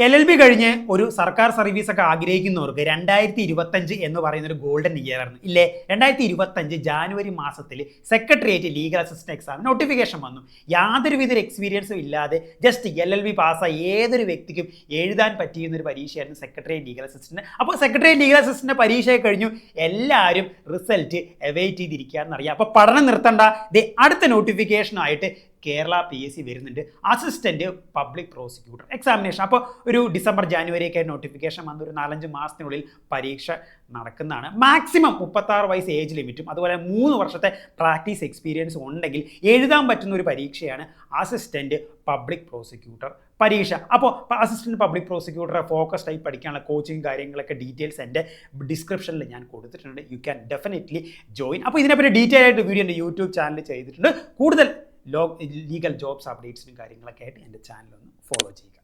LLB കഴിഞ്ഞ് ഒരു സർക്കാർ സർവീസൊക്കെ ആഗ്രഹിക്കുന്നവർക്ക് 2025 എന്ന് പറയുന്ന ഒരു ഗോൾഡൻ ഇയർ ആണ് ഇല്ലേ. 2025 ജാനുവരി മാസത്തിൽ secretariat legal assistant exam notification വന്നു. യാതൊരുവിധ എക്സ്പീരിയൻസും ഇല്ലാതെ ജസ്റ്റ് LLB പാസ്സായി ഏതൊരു വ്യക്തിക്കും എഴുതാൻ പറ്റിയുന്ന ഒരു പരീക്ഷയായിരുന്നു സെക്രട്ടേറിയറ്റ് ലീഗൽ അസിസ്റ്റന്റ്. അപ്പോൾ സെക്രട്ടേറിയറ്റ് ലീഗൽ അസിസ്റ്റന്റ് പരീക്ഷ കഴിഞ്ഞു, എല്ലാവരും റിസൾട്ട് അവൈറ്റ് ചെയ്തിരിക്കുകയെന്നറിയാം. അപ്പോൾ പഠനം നിർത്തണ്ട, അടുത്ത നോട്ടിഫിക്കേഷനായിട്ട് കേരള PSC വരുന്നുണ്ട്, അസിസ്റ്റന്റ് പബ്ലിക് പ്രോസിക്യൂട്ടർ എക്സാമിനേഷൻ. അപ്പോൾ ഒരു ഡിസംബർ ജാനുവരി ഒക്കെ നോട്ടിഫിക്കേഷൻ വന്ന് ഒരു 4-5 മാസത്തിനുള്ളിൽ പരീക്ഷ നടക്കുന്നതാണ്. മാക്സിമം 36 വയസ്സ് ഏജ് ലിമിറ്റും അതുപോലെ 3 വർഷത്തെ പ്രാക്ടീസ് എക്സ്പീരിയൻസും ഉണ്ടെങ്കിൽ എഴുതാൻ പറ്റുന്ന ഒരു പരീക്ഷയാണ് അസിസ്റ്റന്റ് പബ്ലിക് പ്രോസിക്യൂട്ടർ പരീക്ഷ. അപ്പോൾ അസിസ്റ്റന്റ് പബ്ലിക് പ്രോസിക്യൂട്ടറെ ഫോക്കസ്ഡ് ആയി പഠിക്കാനുള്ള കോച്ചിങ് കാര്യങ്ങളൊക്കെ ഡീറ്റെയിൽസ് എൻ്റെ ഡിസ്ക്രിപ്ഷനിൽ ഞാൻ കൊടുത്തിട്ടുണ്ട്. You can definitely join. അപ്പോൾ ഇതിനെപ്പറ്റി ഡീറ്റെയിൽ ആയിട്ട് വീഡിയോ എൻ്റെ യൂട്യൂബ് ചാനൽ ചെയ്തിട്ടുണ്ട്. കൂടുതൽ ലീഗൽ ജോബ്സ് അപ്ഡേറ്റ്സിനും കാര്യങ്ങളൊക്കെ ആയിട്ട് എൻ്റെ ചാനലൊന്ന് ഫോളോ ചെയ്യുക.